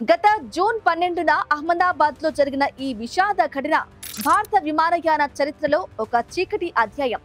గత జూన్ 12న అహ్మదాబాద్లో జరిగిన ఈ విషాద ఘటన భారత విమానయాన చరిత్రలో ఒక చీకటి అధ్యాయం.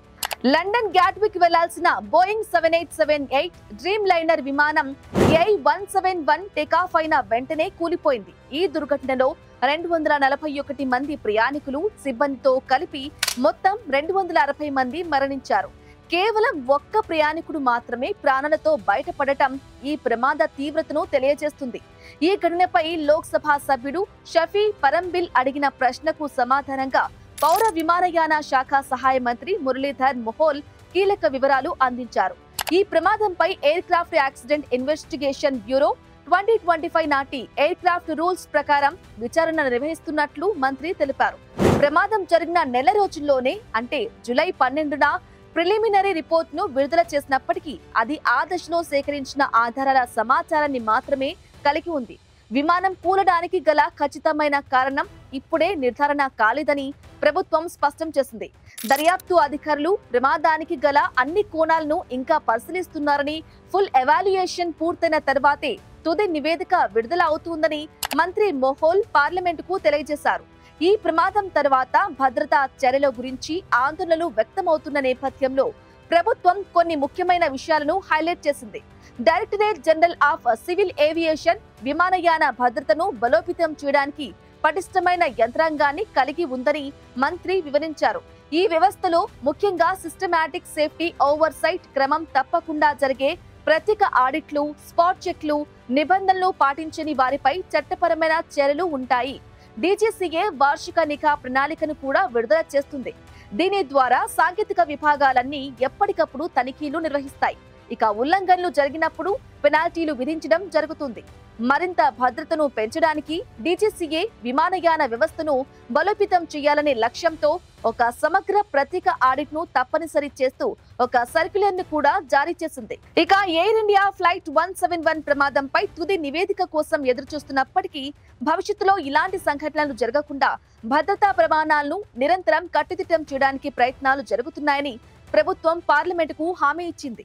లండన్ గ్యాట్విక్ వెళ్లాల్సిన బోయింగ్ 7878 డ్రీమ్ లైనర్ విమానం AI-171 టేకాఫ్ అయిన వెంటనే కూలిపోయింది. ఈ దుర్ఘటనలో 241 మంది ప్రయాణికులు, సిబ్బందితో కలిపి మొత్తం 260 మంది మరణించారు. కేవలం ఒక్క ప్రయాణికుడు మాత్రమే ప్రాణాలతో బయటపడటం ఈ ప్రమాద తీవ్రతను తెలియజేస్తుంది. ఈ ఘటనపై లోక్సభ సభ్యుడు షఫీ పరంబిల్ అడిగిన ప్రశ్నకు సమాధానంగా పౌర విమానయాన శాఖ సహాయ మంత్రి మురళీధర్ మొహోల్ కీలక వివరాలు అందించారు. ఈ ప్రమాదంపై aircraft accident investigation bureau 2025 నాటి ఎయిర్ క్రాఫ్ట్ రూల్స్ ప్రకారం విచారణ నిర్వహిస్తున్నట్లు మంత్రి తెలిపారు. ప్రమాదం జరిగిన నెల రోజుల్లోనే అంటే జూలై 12న ప్రిలిమినరీ రిపోర్ట్ ను విడుదల చేసినప్పటికీ అది ఆ దశలో సేకరించిన ఆధారాల సమాచారాన్ని మాత్రమే కలిగి ఉంది. విమానం కూలడానికి గల ఖచ్చితమైన కారణం ఇప్పుడే నిర్ధారణ కాలేదని ప్రభుత్వం స్పష్టం చేసింది. దర్యాప్తు అధికారులు ప్రమాదానికి గల అన్ని కోణాలను ఇంకా పరిశీలిస్తున్నారని, ఫుల్ ఎవాల్యుయేషన్ పూర్తయిన తర్వాతే తుది నివేదిక విడుదల అవుతుందని మంత్రి మొహోల్ పార్లమెంటుకు తెలియజేశారు. ఈ ప్రమాదం తర్వాత భద్రతా చర్యల గురించి ఆందోళనలు వ్యక్తమవుతున్న నేపథ్యంలో ప్రభుత్వం కొన్ని ముఖ్యమైన విషయాలను హైలైట్ చేసింది. Directorate general of civil aviation విమానయాన భద్రతను బలోపేతం చేయడానికి పటిష్టమైన యంత్రాంగాన్ని కలిగి ఉందని మంత్రి వివరించారు. ఈ వ్యవస్థలో ముఖ్యంగా సిస్టమాటిక్ సేఫ్టీ ఓవర్ సైట్, క్రమం తప్పకుండా జరిగే ప్రత్యేక ఆడిట్లు, స్పాట్ చెక్లు, నిబంధనలు పాటించని వారిపై చట్టపరమైన చర్యలు ఉంటాయి. డీజీసీఏ వార్షిక నిఘా ప్రణాళికను కూడా విడుదల చేస్తుంది. దీని ద్వారా సాంకేతిక విభాగాలన్నీ ఎప్పటికప్పుడు తనిఖీలు నిర్వహిస్తాయి. ఇక ఉల్లంఘనలు జరిగినప్పుడు పెనాల్టీలు విధించడం జరుగుతుంది. మరింత భద్రతను పెంచడానికి డీజీసీఏ విమానయాన వ్యవస్థను బలోపేతం చేయాలనే లక్ష్యంతో ఒక సమగ్ర ప్రత్యేక ఆడిట్ ను తప్పనిసరి చేస్తూ ఒక సర్క్యులర్ ను కూడా జారీ చేసింది. ఇక ఎయిర్ ఇండియా ఫ్లైట్ 171 ప్రమాదంపై తుది నివేదిక కోసం ఎదురుచూస్తున్నప్పటికీ భవిష్యత్తులో ఇలాంటి సంఘటనలు జరగకుండా భద్రతా ప్రమాణాలను నిరంతరం కట్టుదిట్టం చేయడానికి ప్రయత్నాలు జరుగుతున్నాయని ప్రభుత్వం పార్లమెంటుకు హామీ ఇచ్చింది.